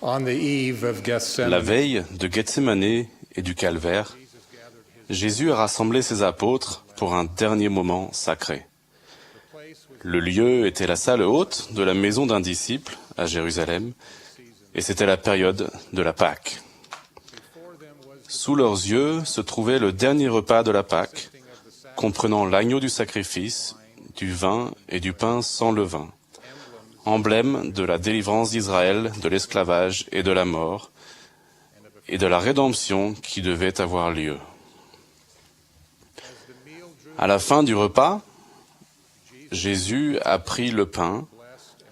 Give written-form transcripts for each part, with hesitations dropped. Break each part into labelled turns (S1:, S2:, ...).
S1: On the eve of
S2: La
S1: Gethsemane,
S2: veille de Gethsémané et du Calvaire, Jésus a rassemblé ses apôtres pour un dernier moment sacré. Le lieu était la salle haute de la maison d'un disciple à Jérusalem, et c'était la période de la Pâque. Sous leurs yeux se trouvait le dernier repas de la Pâque, comprenant l'agneau du sacrifice, du vin et du pain sans levain, emblème de la délivrance d'Israël de l'esclavage et de la mort, et de la rédemption qui devait avoir lieu. À la fin du repas, Jésus a pris le pain,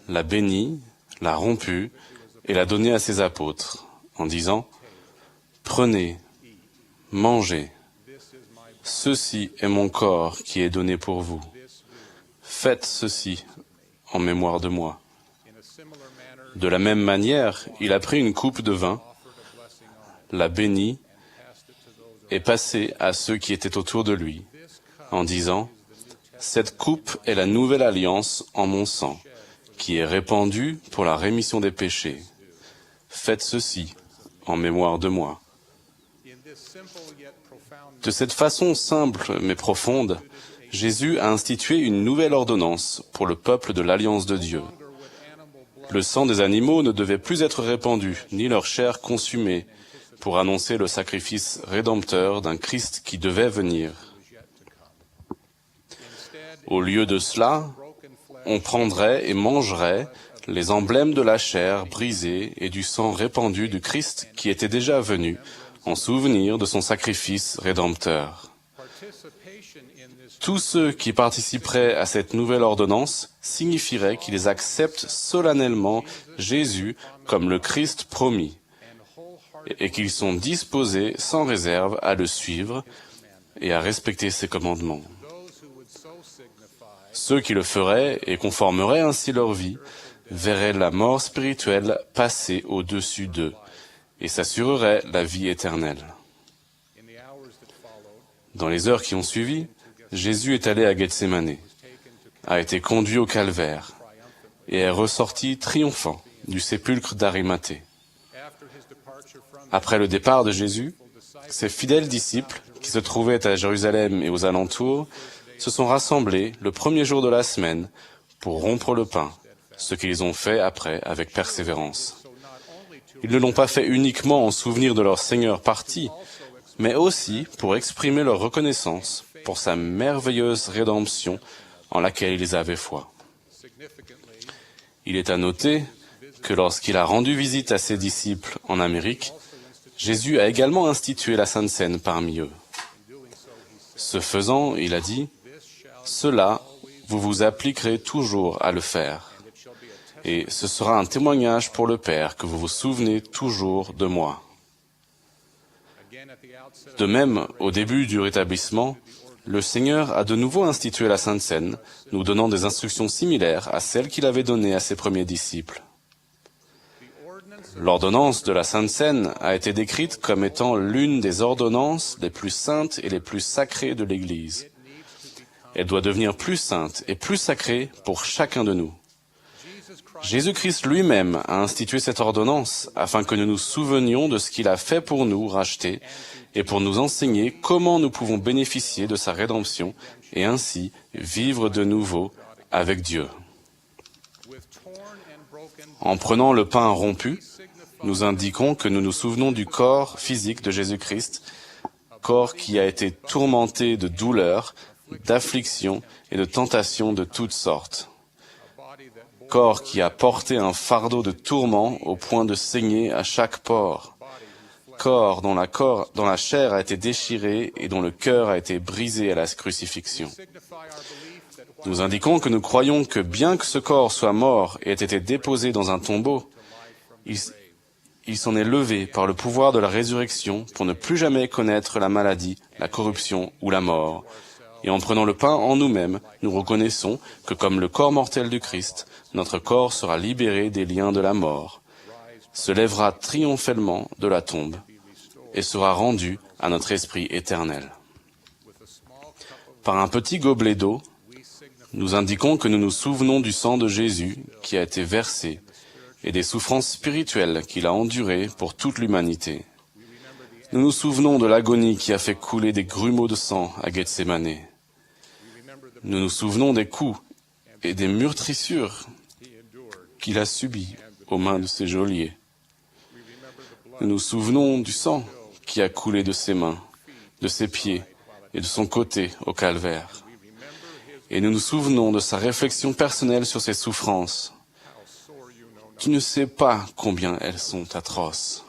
S2: l'a béni, l'a rompu et l'a donné à ses apôtres, en disant « Prenez, mangez, ceci est mon corps qui est donné pour vous. Faites ceci en mémoire de moi. » De la même manière, il a pris une coupe de vin, l'a béni et passé à ceux qui étaient autour de lui, en disant « Cette coupe est la nouvelle alliance en mon sang, qui est répandue pour la rémission des péchés. Faites ceci en mémoire de moi. » De cette façon simple mais profonde, Jésus a institué une nouvelle ordonnance pour le peuple de l'Alliance de Dieu. Le sang des animaux ne devait plus être répandu, ni leur chair consumée, pour annoncer le sacrifice rédempteur d'un Christ qui devait venir. Au lieu de cela, on prendrait et mangerait les emblèmes de la chair brisée et du sang répandu du Christ qui était déjà venu, en souvenir de son sacrifice rédempteur. Tous ceux qui participeraient à cette nouvelle ordonnance signifieraient qu'ils acceptent solennellement Jésus comme le Christ promis et qu'ils sont disposés sans réserve à le suivre et à respecter ses commandements. Ceux qui le feraient et conformeraient ainsi leur vie verraient la mort spirituelle passer au-dessus d'eux et s'assureraient la vie éternelle. Dans les heures qui ont suivi, Jésus est allé à Gethsémané, a été conduit au calvaire et est ressorti triomphant du sépulcre d'Arimathée. Après le départ de Jésus, ses fidèles disciples, qui se trouvaient à Jérusalem et aux alentours, se sont rassemblés le premier jour de la semaine pour rompre le pain, ce qu'ils ont fait après avec persévérance. Ils ne l'ont pas fait uniquement en souvenir de leur Seigneur parti, mais aussi pour exprimer leur reconnaissance pour sa merveilleuse rédemption en laquelle ils avaient foi. Il est à noter que lorsqu'il a rendu visite à ses disciples en Amérique, Jésus a également institué la Sainte Seine parmi eux. Ce faisant, il a dit « Cela, vous vous appliquerez toujours à le faire, et ce sera un témoignage pour le Père que vous vous souvenez toujours de moi. » De même, au début du rétablissement, le Seigneur a de nouveau institué la Sainte Seine, nous donnant des instructions similaires à celles qu'il avait données à ses premiers disciples. L'ordonnance de la Sainte Seine a été décrite comme étant l'une des ordonnances les plus saintes et les plus sacrées de l'Église. Elle doit devenir plus sainte et plus sacrée pour chacun de nous. Jésus-Christ lui-même a institué cette ordonnance afin que nous nous souvenions de ce qu'il a fait pour nous racheter et pour nous enseigner comment nous pouvons bénéficier de sa rédemption et ainsi vivre de nouveau avec Dieu. En prenant le pain rompu, nous indiquons que nous nous souvenons du corps physique de Jésus-Christ, corps qui a été tourmenté de douleurs, d'afflictions et de tentations de toutes sortes. Corps qui a porté un fardeau de tourments au point de saigner à chaque pore. Corps dont la chair a été déchirée et dont le cœur a été brisé à la crucifixion. Nous indiquons que nous croyons que bien que ce corps soit mort et ait été déposé dans un tombeau, il s'en est levé par le pouvoir de la résurrection pour ne plus jamais connaître la maladie, la corruption ou la mort. Et en prenant le pain en nous-mêmes, nous reconnaissons que comme le corps mortel du Christ, notre corps sera libéré des liens de la mort, se lèvera triomphalement de la tombe et sera rendu à notre esprit éternel. Par un petit gobelet d'eau, nous indiquons que nous nous souvenons du sang de Jésus qui a été versé et des souffrances spirituelles qu'il a endurées pour toute l'humanité. Nous nous souvenons de l'agonie qui a fait couler des grumeaux de sang à Gethsémane. Nous nous souvenons des coups et des meurtrissures qu'il a subies aux mains de ses geôliers. Nous nous souvenons du sang qui a coulé de ses mains, de ses pieds et de son côté au calvaire. Et nous nous souvenons de sa réflexion personnelle sur ses souffrances. Tu ne sais pas combien elles sont atroces.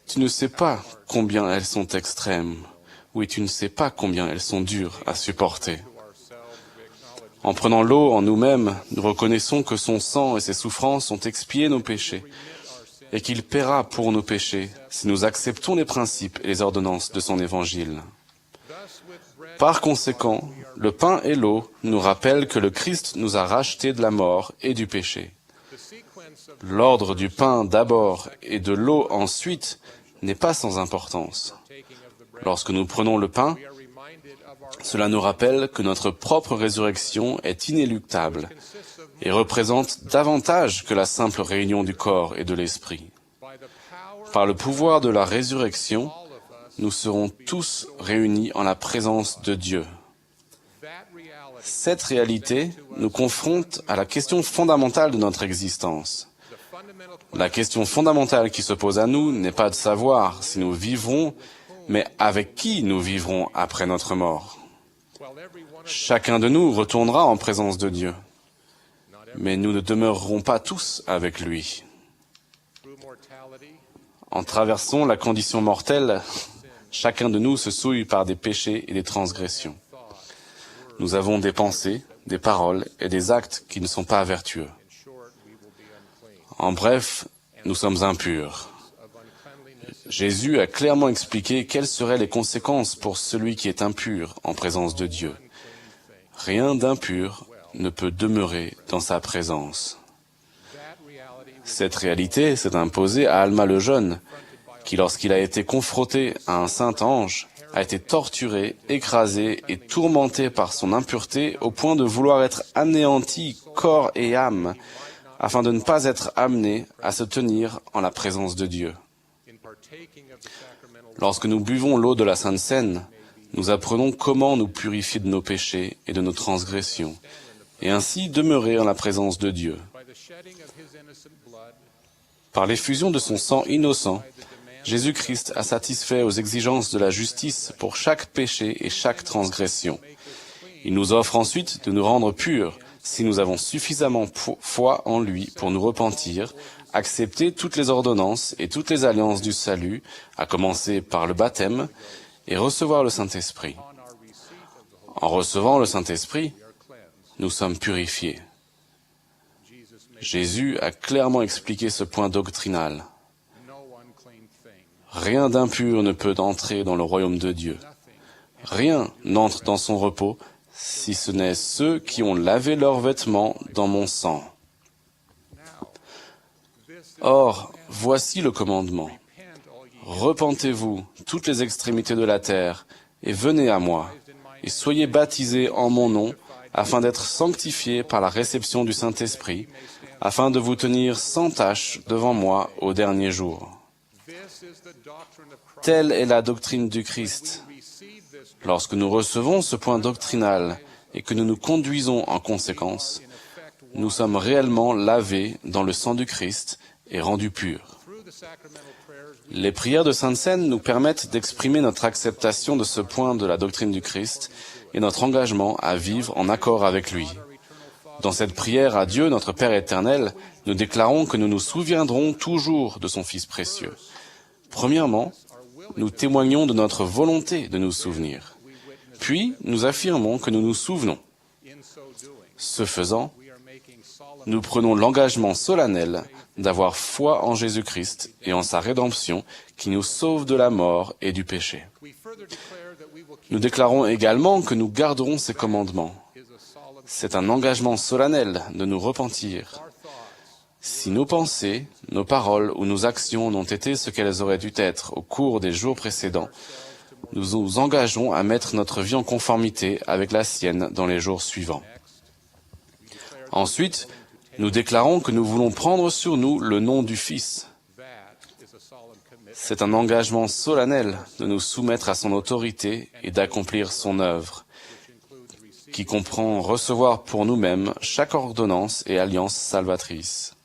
S2: Tu ne sais pas combien elles sont extrêmes. Oui, tu ne sais pas combien elles sont dures à supporter. En prenant l'eau en nous-mêmes, nous reconnaissons que son sang et ses souffrances ont expié nos péchés et qu'il paiera pour nos péchés si nous acceptons les principes et les ordonnances de son évangile. Par conséquent, le pain et l'eau nous rappellent que le Christ nous a rachetés de la mort et du péché. L'ordre du pain d'abord et de l'eau ensuite n'est pas sans importance. Lorsque nous prenons le pain, cela nous rappelle que notre propre résurrection est inéluctable et représente davantage que la simple réunion du corps et de l'esprit. Par le pouvoir de la résurrection, nous serons tous réunis en la présence de Dieu. Cette réalité nous confronte à la question fondamentale de notre existence. La question fondamentale qui se pose à nous n'est pas de savoir si nous vivrons, mais avec qui nous vivrons après notre mort. Chacun de nous retournera en présence de Dieu, mais nous ne demeurerons pas tous avec lui. En traversant la condition mortelle, chacun de nous se souille par des péchés et des transgressions. Nous avons des pensées, des paroles et des actes qui ne sont pas vertueux. En bref, nous sommes impurs. Jésus a clairement expliqué quelles seraient les conséquences pour celui qui est impur en présence de Dieu. Rien d'impur ne peut demeurer dans sa présence. Cette réalité s'est imposée à Alma le jeune, qui lorsqu'il a été confronté à un saint ange, a été torturé, écrasé et tourmenté par son impureté au point de vouloir être anéanti corps et âme, afin de ne pas être amené à se tenir en la présence de Dieu. Lorsque nous buvons l'eau de la Sainte Seine, nous apprenons comment nous purifier de nos péchés et de nos transgressions, et ainsi demeurer en la présence de Dieu. Par l'effusion de son sang innocent, Jésus-Christ a satisfait aux exigences de la justice pour chaque péché et chaque transgression. Il nous offre ensuite de nous rendre purs si nous avons suffisamment foi en lui pour nous repentir, accepter toutes les ordonnances et toutes les alliances du salut, à commencer par le baptême, et recevoir le Saint-Esprit. En recevant le Saint-Esprit, nous sommes purifiés. Jésus a clairement expliqué ce point doctrinal. Rien d'impur ne peut entrer dans le royaume de Dieu. Rien n'entre dans son repos, si ce n'est ceux qui ont lavé leurs vêtements dans mon sang. Or, voici le commandement. Repentez-vous, toutes les extrémités de la terre, et venez à moi, et soyez baptisés en mon nom, afin d'être sanctifiés par la réception du Saint-Esprit, afin de vous tenir sans tache devant moi au dernier jour. Telle est la doctrine du Christ. Lorsque nous recevons ce point doctrinal et que nous nous conduisons en conséquence, nous sommes réellement lavés dans le sang du Christ et rendus purs. Les prières de Sainte Seine nous permettent d'exprimer notre acceptation de ce point de la doctrine du Christ et notre engagement à vivre en accord avec lui. Dans cette prière à Dieu, notre Père éternel, nous déclarons que nous nous souviendrons toujours de son Fils précieux. Premièrement, nous témoignons de notre volonté de nous souvenir. Puis, nous affirmons que nous nous souvenons. Ce faisant, nous prenons l'engagement solennel d'avoir foi en Jésus-Christ et en sa rédemption qui nous sauve de la mort et du péché. Nous déclarons également que nous garderons ses commandements. C'est un engagement solennel de nous repentir. Si nos pensées, nos paroles ou nos actions n'ont été ce qu'elles auraient dû être au cours des jours précédents, nous nous engageons à mettre notre vie en conformité avec la sienne dans les jours suivants. Ensuite, Nous déclarons que nous voulons prendre sur nous le nom du Fils. C'est un engagement solennel de nous soumettre à son autorité et d'accomplir son œuvre, qui comprend recevoir pour nous-mêmes chaque ordonnance et alliance salvatrice.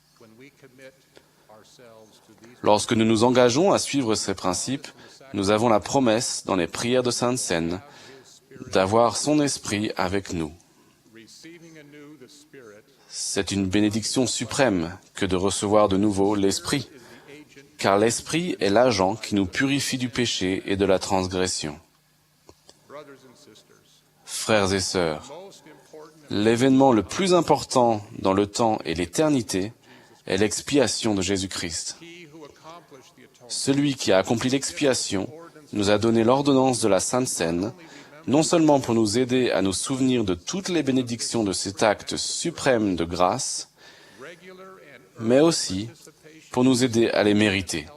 S2: Lorsque nous nous engageons à suivre ces principes, nous avons la promesse, dans les prières de Sainte Seine, d'avoir son Esprit avec nous. C'est une bénédiction suprême que de recevoir de nouveau l'Esprit, car l'Esprit est l'agent qui nous purifie du péché et de la transgression. Frères et sœurs, l'événement le plus important dans le temps et l'éternité est l'expiation de Jésus-Christ. Celui qui a accompli l'expiation nous a donné l'ordonnance de la Sainte Seine, non seulement pour nous aider à nous souvenir de toutes les bénédictions de cet acte suprême de grâce, mais aussi pour nous aider à les mériter.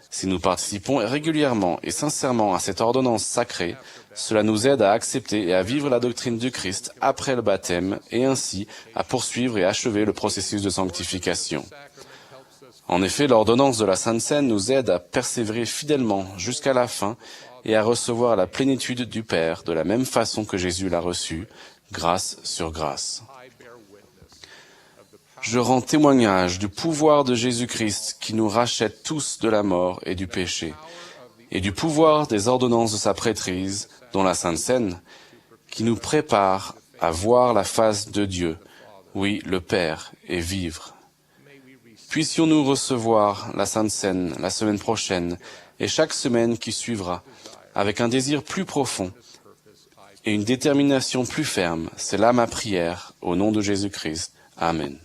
S2: Si nous participons régulièrement et sincèrement à cette ordonnance sacrée, cela nous aide à accepter et à vivre la doctrine du Christ après le baptême et ainsi à poursuivre et achever le processus de sanctification. En effet, l'ordonnance de la Sainte Seine nous aide à persévérer fidèlement jusqu'à la fin et à recevoir la plénitude du Père de la même façon que Jésus l'a reçue, grâce sur grâce. Je rends témoignage du pouvoir de Jésus-Christ qui nous rachète tous de la mort et du péché, et du pouvoir des ordonnances de sa prêtrise, dont la Sainte Seine, qui nous prépare à voir la face de Dieu, oui, le Père, et vivre. Puissions-nous recevoir la Sainte Seine la semaine prochaine et chaque semaine qui suivra, avec un désir plus profond et une détermination plus ferme. C'est là ma prière, au nom de Jésus-Christ. Amen.